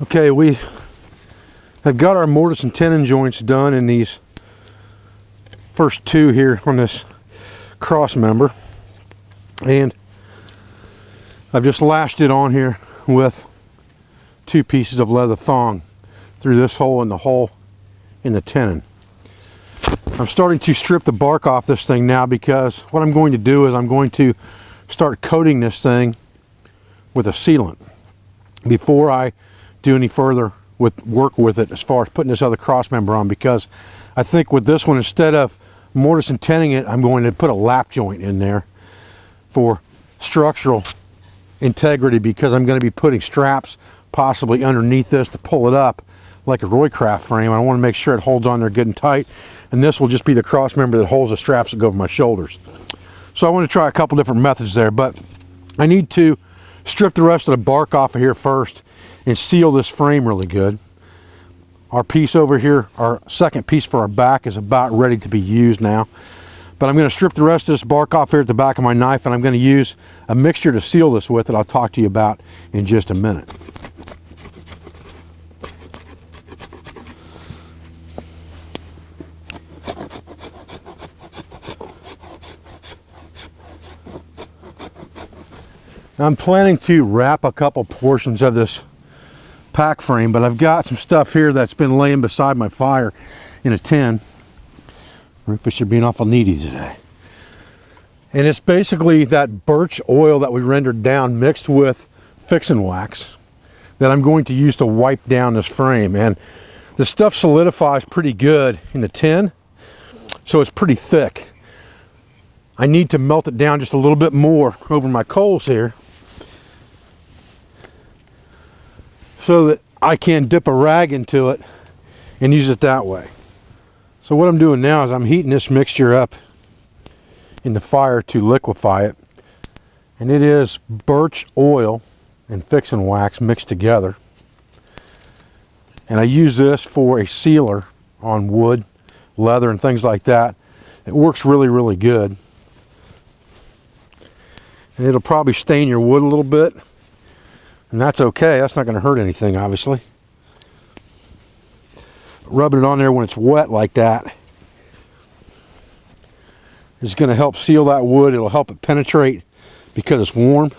Okay, we have got our mortise and tenon joints done in these first two here on this cross member, and I've just lashed it on here with 2 pieces of leather thong through this hole and the hole in the tenon. I'm starting to strip the bark off this thing now, because what I'm going to do is I'm going to start coating this thing with a sealant before I do any further with work with it as far as putting this other cross member on, because I think with this one, instead of mortise and tenon it, I'm going to put a lap joint in there for structural integrity, because I'm going to be putting straps possibly underneath this to pull it up like a Roycraft frame. I want to make sure it holds on there good and tight, and this will just be the cross member that holds the straps that go over my shoulders. So I want to try a couple different methods there, but I need to strip the rest of the bark off of here first and seal this frame really good. Our piece over here, our second piece for our back, is about ready to be used now. But I'm going to strip the rest of this bark off here at the back of my knife, and I'm going to use a mixture to seal this with that I'll talk to you about in just a minute. I'm planning to wrap a couple portions of this pack frame, but I've got some stuff here that's been laying beside my fire in a tin. Rufus, you're being awful needy today. And it's basically that birch oil that we rendered down mixed with fixin' wax that I'm going to use to wipe down this frame. And the stuff solidifies pretty good in the tin, so it's pretty thick. I need to melt it down just a little bit more over my coals here, so that I can dip a rag into it and use it that way. So what I'm doing now is I'm heating this mixture up in the fire to liquefy it. And it is birch oil and fixin' wax mixed together. And I use this for a sealer on wood, leather, and things like that. It works really, really good. And it'll probably stain your wood a little bit, and that's okay. That's not going to hurt anything, obviously. Rubbing it on there when it's wet like that is going to help seal that wood. It'll help it penetrate because it's warm.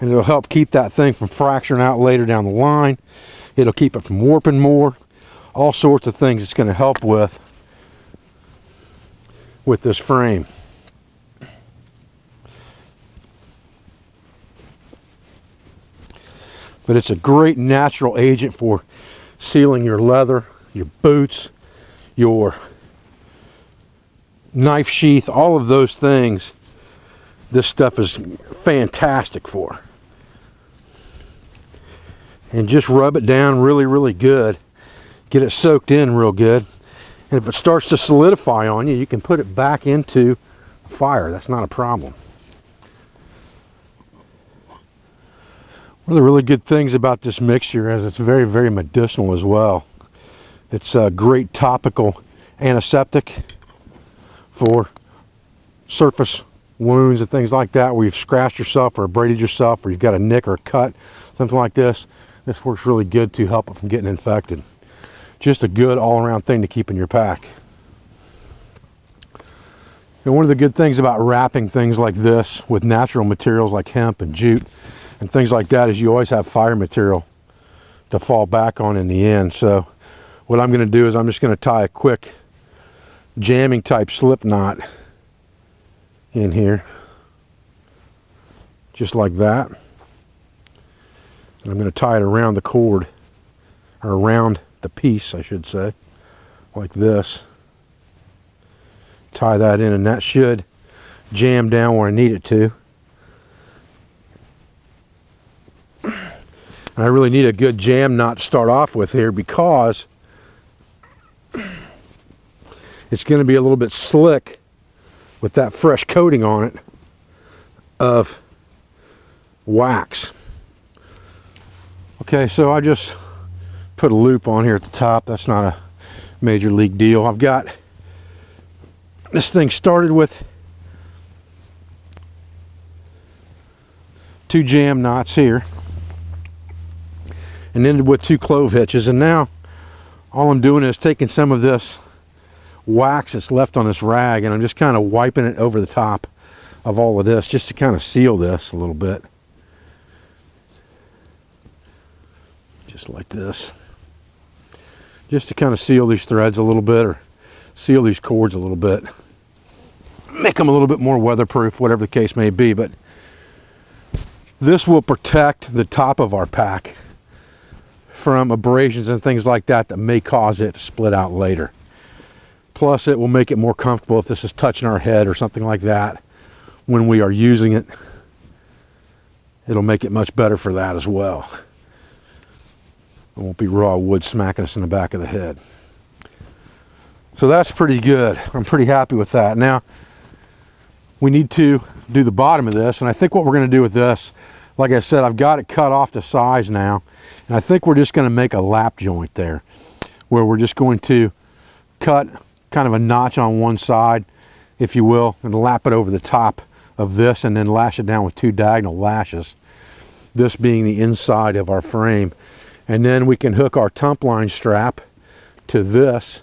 And it'll help keep that thing from fracturing out later down the line. It'll keep it from warping more. All sorts of things it's going to help with this frame. But it's a great natural agent for sealing your leather, your boots, your knife sheath, all of those things. This stuff is fantastic for. And just rub it down really, really good. Get it soaked in real good. And if it starts to solidify on you, you can put it back into the fire. That's not a problem. One of the really good things about this mixture is it's very, very medicinal as well. It's a great topical antiseptic for surface wounds and things like that, where you've scratched yourself or abraded yourself, or you've got a nick or a cut, something like this. This works really good to help it from getting infected. Just a good all-around thing to keep in your pack. And one of the good things about wrapping things like this with natural materials like hemp and jute and things like that is you always have fire material to fall back on in the end. So what I'm going to do is I'm just going to tie a quick jamming type slip knot in here, just like that. And I'm going to tie it around the cord, or around the piece I should say, like this. Tie that in, and that should jam down where I need it to. And I really need a good jam knot to start off with here, because it's going to be a little bit slick with that fresh coating on it of wax. Okay, so I just put a loop on here at the top. That's not a major league deal. I've got this thing started with 2 jam knots here, and ended with 2 clove hitches. And now all I'm doing is taking some of this wax that's left on this rag, and I'm just kind of wiping it over the top of all of this just to kind of seal this a little bit. Just like this. Just to kind of seal these threads a little bit, or seal these cords a little bit. Make them a little bit more weatherproof, whatever the case may be. But this will protect the top of our pack from abrasions and things like that that may cause it to split out later. Plus, it will make it more comfortable if this is touching our head or something like that when we are using it. It'll make it much better for that as well. It won't be raw wood smacking us in the back of the head. So that's pretty good. I'm pretty happy with that. Now, we need to do the bottom of this, and I think what we're going to do with this, like I said, I've got it cut off to size now, and I think we're just going to make a lap joint there, where we're just going to cut kind of a notch on one side, if you will, and lap it over the top of this, and then lash it down with 2 diagonal lashes, this being the inside of our frame. And then we can hook our tump line strap to this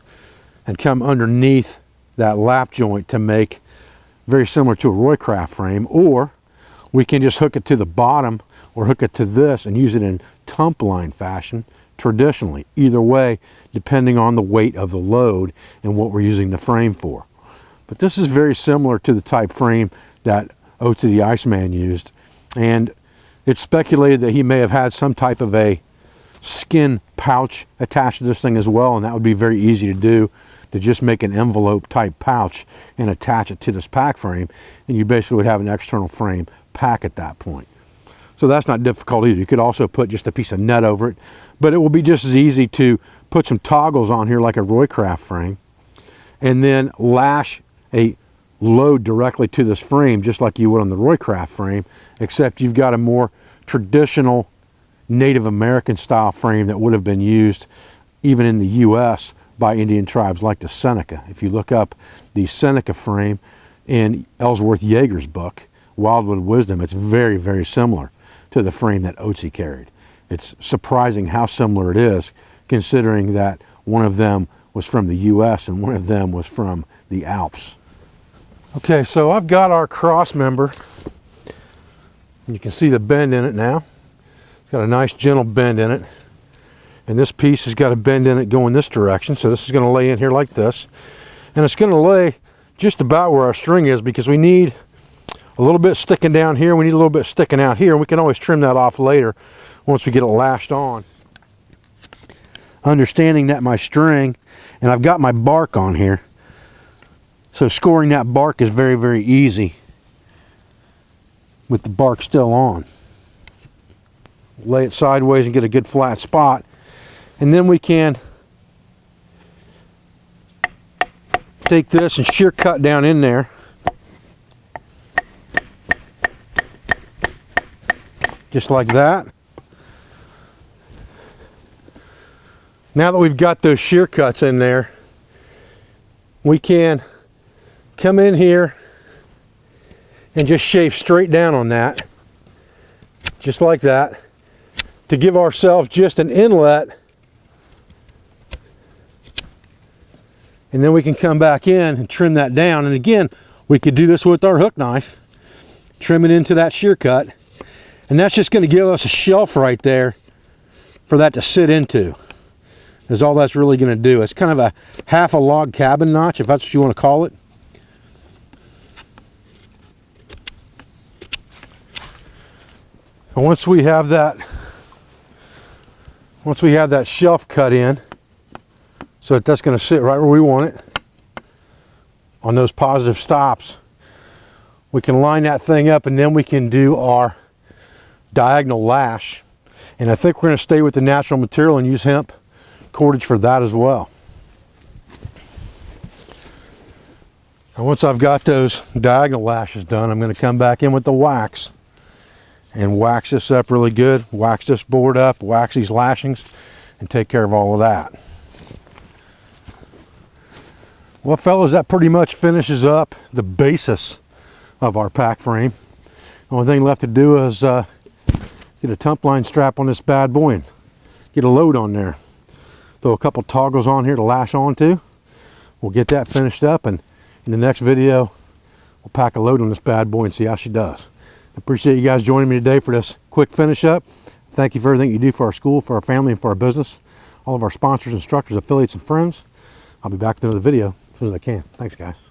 and come underneath that lap joint to make very similar to a Roycraft frame, or we can just hook it to the bottom or hook it to this and use it in tump line fashion traditionally. Either way, depending on the weight of the load and what we're using the frame for. But this is very similar to the type frame that Otzi the Iceman used, and it's speculated that he may have had some type of a skin pouch attached to this thing as well, and that would be very easy to do, to just make an envelope type pouch and attach it to this pack frame, and you basically would have an external frame pack at that point. So that's not difficult either. You could also put just a piece of net over it, but it will be just as easy to put some toggles on here like a Roycraft frame, and then lash a load directly to this frame just like you would on the Roycraft frame, except you've got a more traditional Native American style frame that would have been used even in the US by Indian tribes like the Seneca. If you look up the Seneca frame in Ellsworth Yeager's book, Wildwood Wisdom, it's very, very similar to the frame that Otzi carried. It's surprising how similar it is, considering that one of them was from the US and one of them was from the Alps. Okay, so I've got our cross member. You can see the bend in it now. It's got a nice gentle bend in it. And this piece has got a bend in it going this direction. So this is going to lay in here like this. And it's going to lay just about where our string is, because we need a little bit sticking down here. We need a little bit sticking out here. And we can always trim that off later once we get it lashed on. Understanding that my string, and I've got my bark on here, so scoring that bark is very, very easy with the bark still on. Lay it sideways and get a good flat spot, and then we can take this and shear cut down in there, just like that. Now that we've got those shear cuts in there, we can come in here and just shave straight down on that, just like that, to give ourselves just an inlet, and then we can come back in and trim that down. And again, we could do this with our hook knife, trim it into that shear cut, and that's just going to give us a shelf right there for that to sit into, is all that's really going to do. It's kind of a half a log cabin notch, if that's what you want to call it. And once we have that shelf cut in, so that's going to sit right where we want it on those positive stops, we can line that thing up, and then we can do our diagonal lash. And I think we're going to stay with the natural material and use hemp cordage for that as well. And once I've got those diagonal lashes done, I'm going to come back in with the wax and wax this up really good, wax this board up, wax these lashings, and take care of all of that. Well, fellas, that pretty much finishes up the basis of our pack frame. The only thing left to do is get a tump line strap on this bad boy and get a load on there. Throw a couple toggles on here to lash onto. We'll get that finished up, and in the next video, we'll pack a load on this bad boy and see how she does. I appreciate you guys joining me today for this quick finish up. Thank you for everything you do for our school, for our family, and for our business. All of our sponsors, instructors, affiliates, and friends. I'll be back with another video as soon as I can. Thanks, guys.